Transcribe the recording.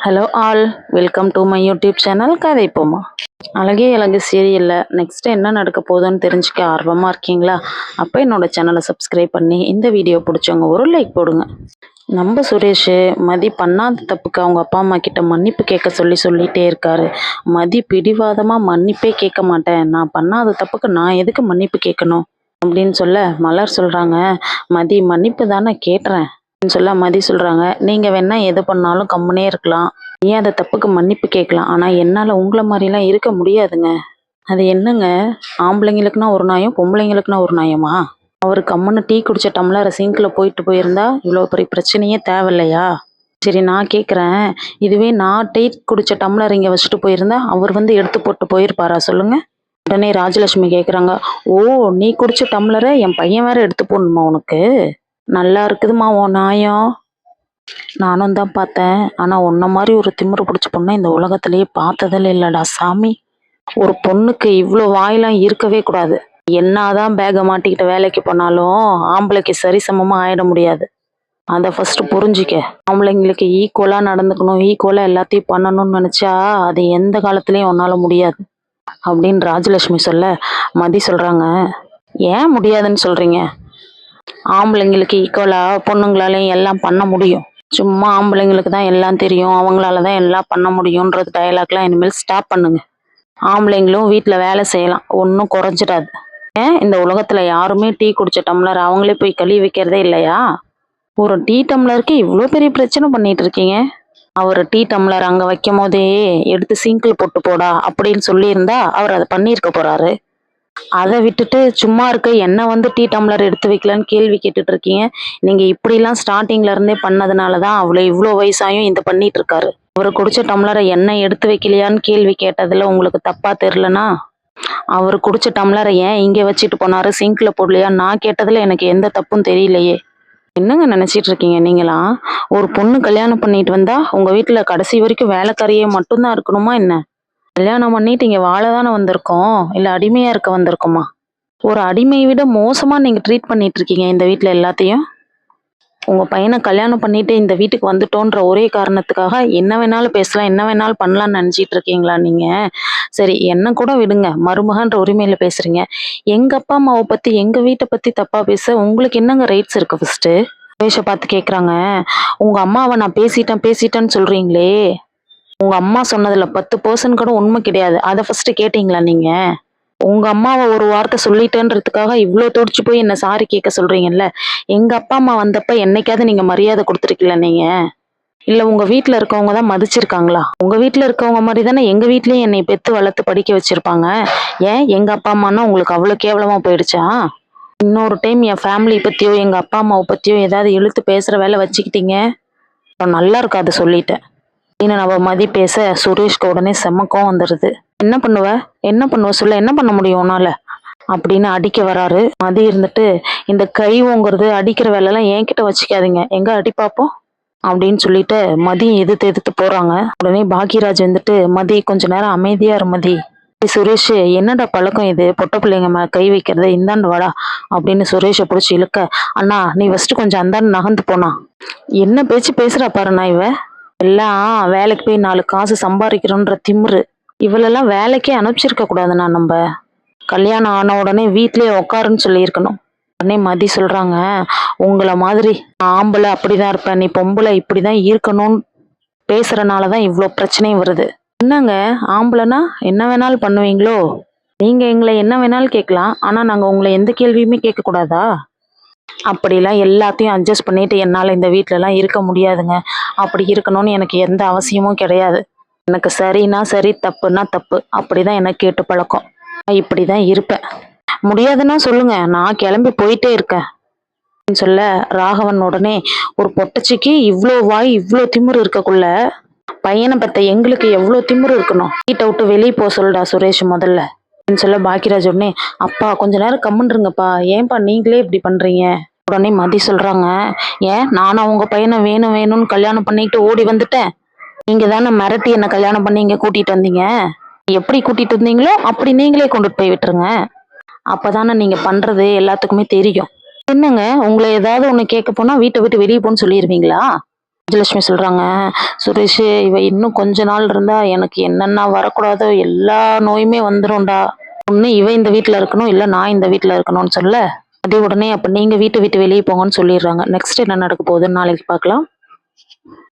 Hello all, welcome to my YouTube channel கதைப்போமா. அழகே அழகு சீரியலில் நெக்ஸ்ட் என்ன நடக்க போகுதுன்னு தெரிஞ்சுக்க ஆர்வமாக இருக்கீங்களா? அப்போ என்னோட சேனலை சப்ஸ்கிரைப் பண்ணி இந்த வீடியோ பிடிச்சவங்க ஒரு லைக் போடுங்க. நம்ம சுரேஷ் மதி பண்ணாத தப்புக்கு அவங்க அப்பா அம்மா கிட்ட மன்னிப்பு கேட்க சொல்லிட்டே இருக்காரு. மதி பிடிவாதமாக மன்னிப்பே கேட்க மாட்டேன், நான் பண்ணாத தப்புக்கு நான் எதுக்கு மன்னிப்பு கேட்கணும் அப்படின்னு சொல்ல மலர் சொல்கிறாங்க, மதி மன்னிப்பு தானே கேட்டுறேன் சொல்ல மதி சொல்கிறாங்க, நீங்கள் வேணா எது பண்ணாலும் கம்முனே இருக்கலாம், ஏன் அந்த தப்புக்கு மன்னிப்பு கேட்கலாம், ஆனால் என்னால் உங்களை மாதிரிலாம் இருக்க முடியாதுங்க. அது என்னங்க, ஆம்பளைங்களுக்குனா ஒரு நியாயம் பொம்பளைங்களுக்குனா ஒரு நியாயமா? அவர் கம்முன்னு டீ குடிச்ச டம்ளரை சிங்கில் போயிருந்தா இவ்வளோ பெரிய பிரச்சனையே தேவையில்லையா? சரி நான் கேட்குறேன், இதுவே நான் டீ குடிச்ச டம்ளர் இங்கே வச்சுட்டு போயிருந்தா அவர் எடுத்து போட்டு போயிருப்பாரா சொல்லுங்க? உடனே ராஜலட்சுமி கேட்குறாங்க, ஓ நீ குடிச்ச டம்ளரை என் பையன் வேற எடுத்து போடணுமா உனக்கு? நல்லா இருக்குதுமா உன் நியாயம், நானும் தான் பார்த்தேன். ஆனால் உன்ன மாதிரி ஒரு திமிரு பிடிச்ச பொண்ணை இந்த உலகத்திலேயே பார்த்ததில்ல இல்லடா சாமி. ஒரு பொண்ணுக்கு இவ்வளோ வாயெல்லாம் இருக்கவே கூடாது. என்னதான் பேகை மாட்டிக்கிட்ட வேலைக்கு போனாலும் ஆம்பளைக்கு சரிசமமாக ஆயிட முடியாது. அதை ஃபர்ஸ்ட் புரிஞ்சிக்க. ஆம்பளைங்களுக்கு ஈக்குவலாக நடந்துக்கணும், ஈக்குவலாக எல்லாத்தையும் பண்ணணும்னு நினச்சா அது எந்த காலத்துலேயும் உன்னால் முடியாது அப்படின்னு ராஜலட்சுமி சொல்ல மதி சொல்கிறாங்க, ஏன் முடியாதுன்னு சொல்கிறீங்க? ஆம்பளைங்களுக்கு ஈக்குவலாக பொண்ணுங்களாலையும் எல்லாம் பண்ண முடியும். சும்மா ஆம்பளைங்களுக்கு தான் எல்லாம் தெரியும், அவங்களால தான் எல்லாம் பண்ண முடியுன்றது டயலாக்லாம் இனிமேல் ஸ்டாப் பண்ணுங்க. ஆம்பளைங்களும் வீட்டில் வேலை செய்யலாம், ஒன்றும் குறைஞ்சிடாது. ஏன் இந்த உலகத்தில் யாருமே டீ குடிச்ச டம்ளர் அவங்களே போய் கழுவி வைக்கிறதே இல்லையா? ஒரு டீ டம்ளருக்கு இவ்வளோ பெரிய பிரச்சனை பண்ணிட்டு இருக்கீங்க. அவர் டீ டம்ளர் அங்கே வைக்கும் போதே எடுத்து சிங்கிள் போட்டு போடா அப்படின்னு சொல்லியிருந்தா அவர் அதை பண்ணியிருக்க போறாரு. அதை விட்டுட்டு சும்மா இருக்க என்ன டீ டம்ளர் எடுத்து வைக்கலான்னு கேள்வி கேட்டுட்டு இருக்கீங்க. நீங்க இப்படிலாம் ஸ்டார்டிங்ல இருந்தே பண்ணதுனாலதான் இவ்வளோ வயசாயும் இந்த பண்ணிட்டு இருக்காரு. அவர் குடிச்ச டம்ளரை என்ன எடுத்து வைக்கலையான்னு கேள்வி கேட்டதுல உங்களுக்கு தப்பா தெரியலனா, அவர் குடிச்ச டம்ளரை ஏன் இங்கே வச்சுட்டு போனாரு, சிங்க்ல போடலையா நான் கேட்டதுல எனக்கு எந்த தப்பும் தெரியலையே. என்னங்க நினைச்சிட்டு இருக்கீங்க நீங்களாம்? ஒரு பொண்ணு கல்யாணம் பண்ணிட்டு வந்தா உங்க வீட்டுல கடைசி வரைக்கும் வேலைக்காரியே மட்டும்தான் இருக்கணுமா என்ன? கல்யாணம் பண்ணிட்டு இங்க வாழதானே வந்திருக்கோம், இல்ல அடிமையா இருக்க வந்திருக்கோமா? ஒரு அடிமையை விட மோசமா நீங்க ட்ரீட் பண்ணிட்டு இருக்கீங்க இந்த வீட்டுல எல்லாத்தையும். உங்க பையனை கல்யாணம் பண்ணிட்டு இந்த வீட்டுக்கு வந்துட்டோன்ற ஒரே காரணத்துக்காக என்ன வேணாலும் பேசலாம், என்ன வேணாலும் பண்ணலாம்னு நினைச்சிட்டு இருக்கீங்களா நீங்க? சரி என்ன கூட விடுங்க, மருமகன்ற உரிமையில பேசுறீங்க. எங்க அப்பா அம்மாவை பத்தி எங்க வீட்டை பத்தி தப்பா பேச உங்களுக்கு என்னங்க ரைட்ஸ் இருக்கு? ஃபர்ஸ்ட் சுரேஷை பார்த்து கேக்குறாங்க, உங்க அம்மாவை நான் பேசிட்டேன்னு சொல்றீங்களே, உங்க அம்மா சொன்னதுல 10% கூட உண்மை கிடையாது, அதை ஃபர்ஸ்ட் கேட்டீங்களா நீங்க? உங்க அம்மாவை ஒரு வார்த்தை சொல்லிட்டேன்றதுக்காக இவ்வளோ துடிச்சு போய் என்ன சாரி கேட்க சொல்றீங்கல்ல. எங்க அப்பா அம்மா வந்தப்ப என்னைக்காவது நீங்க மரியாதை கொடுத்துருக்கீங்களா நீங்க? இல்ல உங்க வீட்டுல இருக்கவங்க தான் மதிச்சிருக்காங்களா? உங்க வீட்டுல இருக்கவங்க மாதிரி தானே எங்க வீட்லயும் என்னை பெத்து வளர்த்து படிக்க வச்சிருப்பாங்க. ஏன் எங்க அப்பா அம்மானா உங்களுக்கு அவ்வளவு கேவலமா போயிடுச்சா? இன்னொரு டைம் என் ஃபேமிலி பத்தியோ எங்க அப்பா அம்மாவை பத்தியோ ஏதாவது இழுத்து பேசுற வேலை வச்சுக்கிட்டீங்க நல்லா இருக்காது சொல்லிட்டேன். நம்ம மதி பேச சுரேஷ்க்கு உடனே செம்மக்கம் வந்துடுது. என்ன பண்ணுவ சொல்ல, என்ன பண்ண முடியும் உன்னால அப்படின்னு அடிக்க வராரு. மதி இருந்துட்டு, இந்த கை ஓங்குறது அடிக்கிற வேலை எல்லாம் என்கிட்ட வச்சுக்காதீங்க, எங்க அடி பார்ப்போம் அப்படின்னு சொல்லிட்டு மதி எதிர்த்து போறாங்க. உடனே பாக்யராஜ் மதி கொஞ்ச நேரம் அமைதியா இரு மதி. சுரேஷ் என்னடா பழக்கம் இது, பொட்ட பிள்ளைங்க கை வைக்கிறது, இந்தாண்டு வாடா அப்படின்னு சுரேஷை பிடிச்சி இழுக்க, அண்ணா நீ ஃபர்ஸ்ட் கொஞ்சம் அந்தாண்டு நகர்ந்து போனா. என்ன பேச்சு பேசுறா பாருண்ணா இவ. எல்லாம் வேலைக்கு போய் 4 காசு சம்பாதிக்கிறோன்ற திமிரு. இவளெல்லாம் வேலைக்கே அனுப்பிச்சிருக்க கூடாதுண்ணா. நம்ம கல்யாணம் ஆன உடனே வீட்லயே உக்காருன்னு சொல்லியிருக்கணும். உடனே மதி சொல்றாங்க, உங்களை மாதிரி ஆம்பளை அப்படிதான் இருப்பேன், நீ பொம்பளை இப்படிதான் இருக்கணும்னு பேசுறனாலதான் இவ்வளோ பிரச்சனையும் வருது. என்னங்க ஆம்பளைனா என்ன வேணாலும் பண்ணுவீங்களோ? நீங்க எங்களை என்ன வேணாலும் கேட்கலாம், ஆனா நாங்க உங்களை எந்த கேள்வியுமே கேட்க கூடாதா? அப்படிலாம் எல்லாத்தையும் அட்ஜஸ்ட் பண்ணிட்டு என்னால் இந்த வீட்டிலலாம் இருக்க முடியாதுங்க. அப்படி இருக்கணும்னு எனக்கு எந்த அவசியமும் கிடையாது. எனக்கு சரின்னா சரி, தப்புன்னா தப்பு, அப்படிதான் எனக்கு கேட்டு பழக்கம். இப்படி தான் இருப்பேன். முடியாதுன்னா சொல்லுங்க, நான் கிளம்பி போயிட்டே இருக்கேன் சொல்ல ராகவன் உடனே, ஒரு பொட்டச்சிக்கு இவ்வளோ வாய் இவ்வளோ திமிரு இருக்கக்குள்ள பையனை பத்த எங்களுக்கு எவ்வளோ திமிரு இருக்கணும். வீட்டை விட்டு வெளியே போக சொல்லுடா சுரேஷ் முதல்ல சொல்ல பாக்கியராஜ் உடனே, அப்பா கொஞ்ச நேரம் கம்முன்றுங்கப்பா, ஏன்பா நீங்களே இப்படி பண்றீங்க? உடனே மதி சொல்றாங்க, ஏன் நானும் அவங்க பையனை வேணும்னு கல்யாணம் பண்ணிட்டு ஓடி வந்துட்டேன்? நீங்க தானே மிரட்டி என்ன கல்யாணம் பண்ணி இங்க கூட்டிட்டு வந்தீங்க. எப்படி கூட்டிட்டு வந்தீங்களோ அப்படி நீங்களே கொண்டுட்டு போய் விட்டுருங்க. அப்பதானே நீங்க பண்றது எல்லாத்துக்குமே தெரியும். என்னங்க உங்களை ஏதாவது ஒண்ணு கேட்க போனா வீட்டை விட்டு வெளியே போன்னு சொல்லிடுவீங்களா? ராஜலட்சுமி சொல்றாங்க, சுரேஷ் இவ இன்னும் கொஞ்ச நாள் இருந்தா எனக்கு என்னென்ன வரக்கூடாதோ எல்லா நோயுமே வந்துரும்டா. ஒண்ணு இவ இந்த வீட்ல இருக்கணும், இல்ல நான் இந்த வீட்ல இருக்கணும்னு சொல்ல, அதே உடனே அப்ப நீங்க வீட்டை விட்டு வெளியே போங்கன்னு சொல்லிடுறாங்க. நெக்ஸ்ட் என்ன நடக்க போகுதுன்னு நாளைக்கு பார்க்கலாம்.